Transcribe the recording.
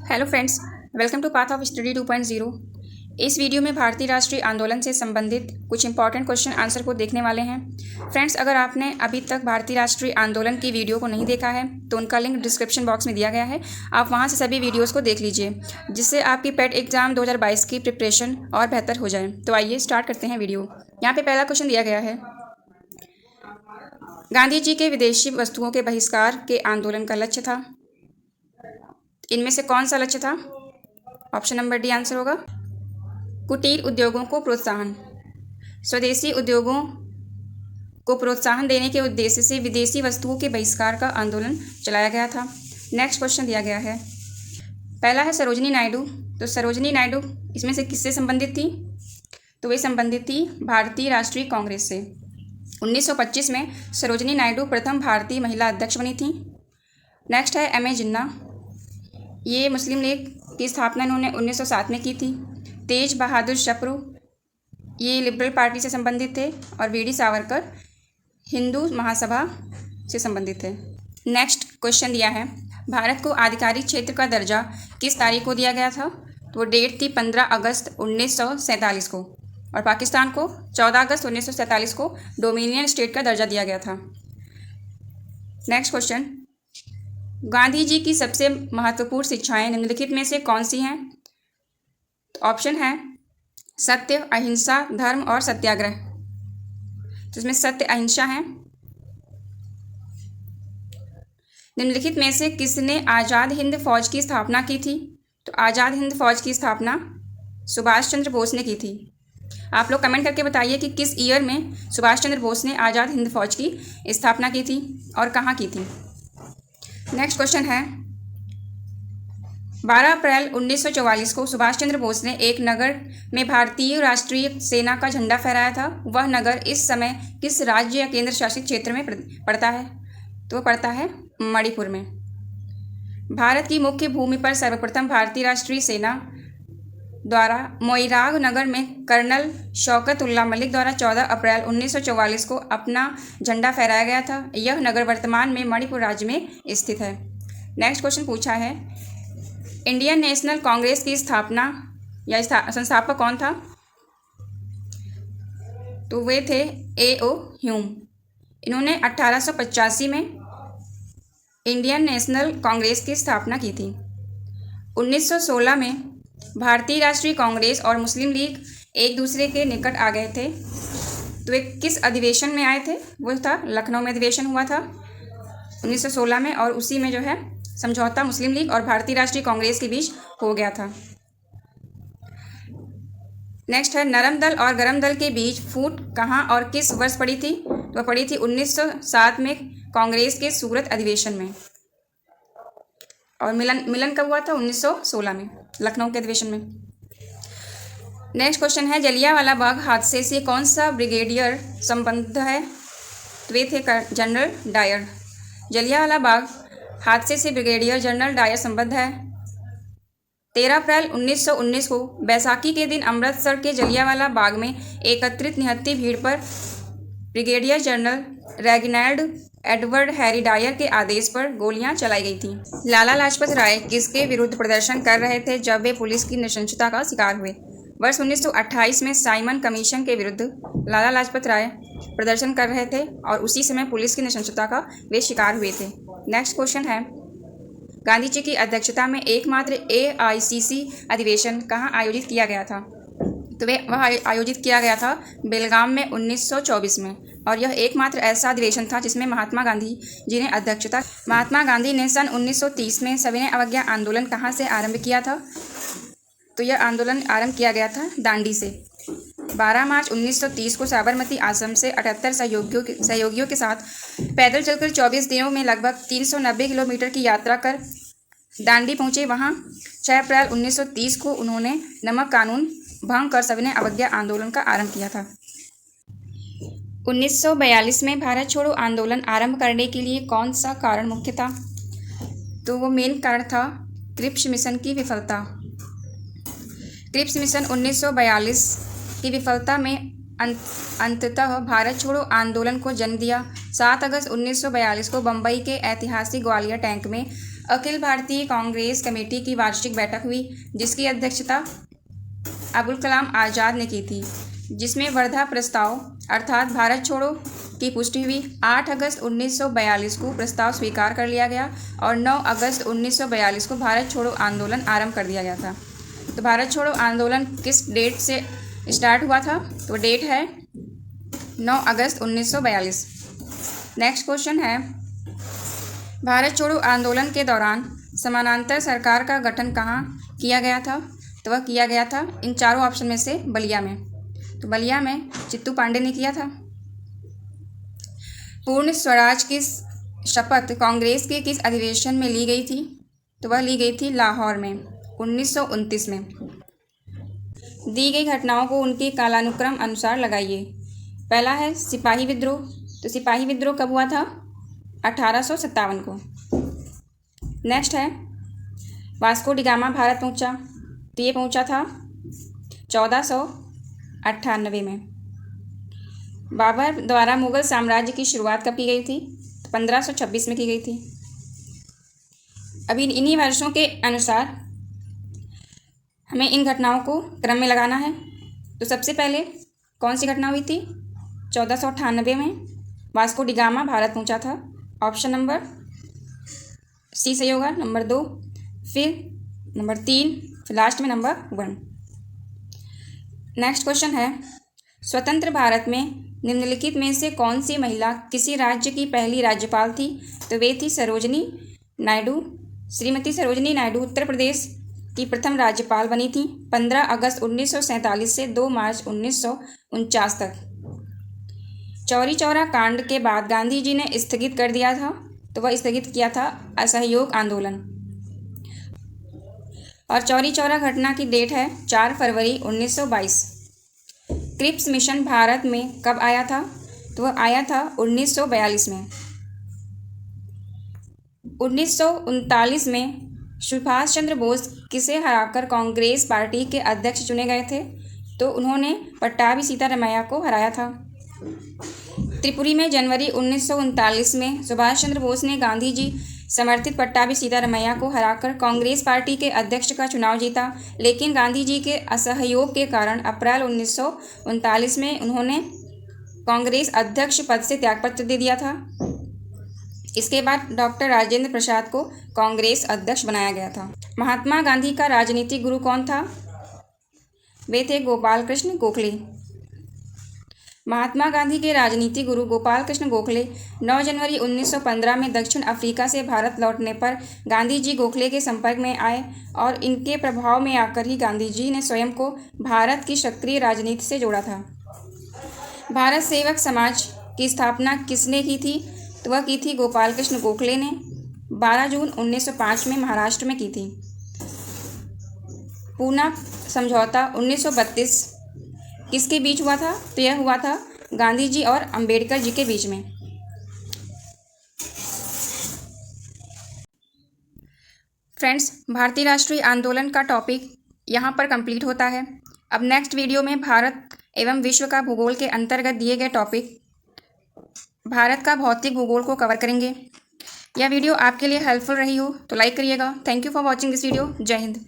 Hello friends, welcome to path of study 2.0। इस video में भारतीय राष्ट्रीय आंदोलन से संबंधित कुछ इंपॉर्टेंट क्वेश्चन आंसर को देखने वाले हैं। फ्रेंड्स, अगर आपने अभी तक भारतीय राष्ट्रीय आंदोलन की वीडियो को नहीं देखा है तो उनका लिंक डिस्क्रिप्शन बॉक्स में दिया गया है। आप वहां से सभी वीडियोज़ को देख लीजिए, जिससे आपकी पेट एग्जाम 2022 की प्रिपरेशन और बेहतर हो जाए। तो आइए स्टार्ट करते हैं वीडियो। यहाँ पे पहला क्वेश्चन दिया गया है, गांधी जी के विदेशी वस्तुओं के बहिष्कार के आंदोलन का लक्ष्य था। इनमें से कौन सा लक्ष्य था? ऑप्शन नंबर डी आंसर होगा। कुटीर उद्योगों को प्रोत्साहन। स्वदेशी उद्योगों को प्रोत्साहन देने के उद्देश्य से विदेशी वस्तुओं के बहिष्कार का आंदोलन चलाया गया था। नेक्स्ट क्वेश्चन दिया गया है, पहला है सरोजिनी नायडू। तो सरोजिनी नायडू इसमें से किससे संबंधित थी? तो वे संबंधित थी भारतीय राष्ट्रीय कांग्रेस से। 1925 में सरोजिनी नायडू प्रथम भारतीय महिला अध्यक्ष बनी थी। नेक्स्ट है एम ए जिन्ना। ये मुस्लिम लीग की स्थापना इन्होंने 1907 में की थी। तेज बहादुर चप्रू ये लिबरल पार्टी से संबंधित थे। और वी डी सावरकर हिंदू महासभा से संबंधित थे। नेक्स्ट क्वेश्चन दिया है, भारत को आधिकारिक क्षेत्र का दर्जा किस तारीख को दिया गया था? तो वो डेट थी 15 अगस्त 1947 को। और पाकिस्तान को 14 अगस्त 1947 को डोमिनियन स्टेट का दर्जा दिया गया था। नेक्स्ट क्वेश्चन, गांधी जी की सबसे महत्वपूर्ण शिक्षाएं निम्नलिखित में से कौन सी हैं? तो ऑप्शन है सत्य, अहिंसा, धर्म और सत्याग्रह। तो इसमें सत्य, अहिंसा है। निम्नलिखित में से किसने आज़ाद हिंद फौज की स्थापना की थी? तो आज़ाद हिंद फौज की स्थापना सुभाष चंद्र बोस ने की थी। आप लोग कमेंट करके बताइए कि किस ईयर में सुभाष चंद्र बोस ने आज़ाद हिंद फौज की स्थापना की थी और कहाँ की थी। नेक्स्ट क्वेश्चन है, 12 अप्रैल 1944 को सुभाष चंद्र बोस ने एक नगर में भारतीय राष्ट्रीय सेना का झंडा फहराया था। वह नगर इस समय किस राज्य या केंद्र शासित क्षेत्र में पड़ता है? तो वह पड़ता है मणिपुर में। भारत की मुख्य भूमि पर सर्वप्रथम भारतीय राष्ट्रीय सेना द्वारा मोइराग नगर में कर्नल शौकत उल्ला मलिक द्वारा 14 अप्रैल 1944 को अपना झंडा फहराया गया था। यह नगर वर्तमान में मणिपुर राज्य में स्थित है। नेक्स्ट क्वेश्चन पूछा है, इंडियन नेशनल कांग्रेस की स्थापना या संस्थापक कौन था? तो वे थे A.O. ह्यूम। इन्होंने 1885 में इंडियन नेशनल कांग्रेस की स्थापना की थी। 1916 में भारतीय राष्ट्रीय कांग्रेस और मुस्लिम लीग एक दूसरे के निकट आ गए थे। तो वे किस अधिवेशन में आए थे? वो था लखनऊ में अधिवेशन हुआ था 1916 में, और उसी में जो है समझौता मुस्लिम लीग और भारतीय राष्ट्रीय कांग्रेस के बीच हो गया था। नेक्स्ट है, नरम दल और गरम दल के बीच फूट कहाँ और किस वर्ष पड़ी थी? तो पड़ी थी 1907 में कांग्रेस के सूरत अधिवेशन में। और मिलन कब हुआ था? 1916 में लखनऊ के अधिवेशन में। नेक्स्ट क्वेश्चन है, जलियांवाला बाग हादसे से कौन सा ब्रिगेडियर संबंध है? तो वे थे जनरल डायर। जलियांवाला बाग हादसे से ब्रिगेडियर जनरल डायर संबंध है। 13 अप्रैल 1919 को बैसाखी के दिन अमृतसर के जलियांवाला बाग में एकत्रित निहत्थी भीड़ पर brigadier general Reginald Edward Harry Dyer के आदेश पर गोलियां चलाई गई थी। लाला लाजपत राय किसके विरुद्ध प्रदर्शन कर रहे थे जब वे पुलिस की नृशंसता का शिकार हुए? वर्ष 1928 में साइमन कमीशन के विरुद्ध लाला लाजपत राय प्रदर्शन कर रहे थे और उसी समय पुलिस की नृशंसता का वे शिकार हुए थे। नेक्स्ट क्वेश्चन है, गांधी जी की अध्यक्षता में एकमात्र AICC अधिवेशन कहाँ आयोजित किया गया था? तो वह आयोजित किया गया था बेलगाम में 1924 में। और यह एकमात्र ऐसा अधिवेशन था जिसमें महात्मा गांधी जी ने अध्यक्षता। महात्मा गांधी ने सन 1930 में सविनय अवज्ञा आंदोलन कहाँ से आरंभ किया था? तो यह आंदोलन आरंभ किया गया था दांडी से। 12 मार्च 1930 को साबरमती आश्रम से 78 सहयोगियों के साथ पैदल चलकर 24 दिनों में लगभग 390 किलोमीटर की यात्रा कर दांडी पहुँचे। वहाँ 6 अप्रैल 1930 को उन्होंने नमक कानून भंग कर सविनय अवज्ञा आंदोलन का आरंभ किया था। 1942 में भारत छोड़ो आंदोलन आरंभ करने के लिए कौन सा कारण मुख्य था? तो वो मेन कारण था क्रिप्स मिशन की विफलता। क्रिप्स मिशन 1942 की विफलता में अंततः भारत छोड़ो आंदोलन को जन्म दिया। 7 अगस्त 1942 को बम्बई के ऐतिहासिक ग्वालियर टैंक में अखिल भारतीय कांग्रेस कमेटी की वार्षिक बैठक हुई, जिसकी अध्यक्षता अबुल कलाम आज़ाद ने की थी, जिसमें वर्धा प्रस्ताव अर्थात भारत छोड़ो की पुष्टि हुई। 8 अगस्त 1942 को प्रस्ताव स्वीकार कर लिया गया और 9 अगस्त 1942 को भारत छोड़ो आंदोलन आरंभ कर दिया गया था। तो भारत छोड़ो आंदोलन किस डेट से स्टार्ट हुआ था? तो डेट है 9 अगस्त 1942। नेक्स्ट क्वेश्चन है, भारत छोड़ो आंदोलन के दौरान समानांतर सरकार का गठन कहाँ किया गया था? तो वह किया गया था इन चारों ऑप्शन में से बलिया में। तो बलिया में चित्तू पांडे ने किया था। पूर्ण स्वराज की शपथ कांग्रेस के किस अधिवेशन में ली गई थी? तो वह ली गई थी लाहौर में 1929 में। दी गई घटनाओं को उनके कालानुक्रम अनुसार लगाइए। पहला है सिपाही विद्रोह। तो सिपाही विद्रोह कब हुआ था? 1857 को। नेक्स्ट है वास्को डी गामा भारत पहुंचा। तो ये पहुंचा था 1498 में। बाबर द्वारा मुगल साम्राज्य की शुरुआत कब की गई थी? तो 1526 में की गई थी। अभी इन्हीं वर्षों के अनुसार हमें इन घटनाओं को क्रम में लगाना है। तो सबसे पहले कौन सी घटना हुई थी? 1498 में वास्को डी गामा भारत पहुंचा था। ऑप्शन नंबर सी सही होगा। नंबर 2, फिर नंबर 3, फिर लास्ट में नंबर 1। नेक्स्ट क्वेश्चन है, स्वतंत्र भारत में निम्नलिखित में से कौन सी महिला किसी राज्य की पहली राज्यपाल थी? तो वे थी सरोजनी नायडू। श्रीमती सरोजनी नायडू उत्तर प्रदेश की प्रथम राज्यपाल बनी थी 15 अगस्त 1947 से 2 मार्च 1949 तक। चौरी चौरा कांड के बाद गांधी जी ने स्थगित कर दिया था। तो वह स्थगित किया था असहयोग आंदोलन। और चौरी चौरा घटना की डेट है 4 फरवरी 1922। क्रिप्स मिशन भारत में कब आया था? तो वह आया था 1942 में। 1939 में सुभाष चंद्र बोस किसे हराकर कांग्रेस पार्टी के अध्यक्ष चुने गए थे? तो उन्होंने पट्टाभी सीतारमैया को हराया था। त्रिपुरी में जनवरी 1939 में सुभाष चंद्र बोस ने गांधी जी समर्थित पट्टाभी सीतारमैया को हराकर कांग्रेस पार्टी के अध्यक्ष का चुनाव जीता, लेकिन गांधी जी के असहयोग के कारण अप्रैल 1939 में उन्होंने कांग्रेस अध्यक्ष पद से त्यागपत्र दे दिया था। इसके बाद डॉक्टर राजेंद्र प्रसाद को कांग्रेस अध्यक्ष बनाया गया था। महात्मा गांधी का राजनीतिक गुरु कौन था? वे थे गोपाल कृष्ण गोखले। महात्मा गांधी के राजनीतिक गुरु गोपाल कृष्ण गोखले 9 जनवरी 1915 में दक्षिण अफ्रीका से भारत लौटने पर गांधी जी गोखले के संपर्क में आए और इनके प्रभाव में आकर ही गांधी जी ने स्वयं को भारत की सक्रिय राजनीति से जोड़ा था। भारत सेवक समाज की स्थापना किसने की थी? तो वह की थी गोपाल कृष्ण गोखले ने 12 जून 1905 में महाराष्ट्र में की थी। पूना समझौता 1932 किसके बीच हुआ था? तो यह हुआ था गांधी जी और अंबेडकर जी के बीच में। फ्रेंड्स, भारतीय राष्ट्रीय आंदोलन का टॉपिक यहाँ पर कंप्लीट होता है। अब नेक्स्ट वीडियो में भारत एवं विश्व का भूगोल के अंतर्गत दिए गए टॉपिक भारत का भौतिक भूगोल को कवर करेंगे। यह वीडियो आपके लिए हेल्पफुल रही हो तो लाइक करिएगा। Thank you for watching this video. जय हिंद।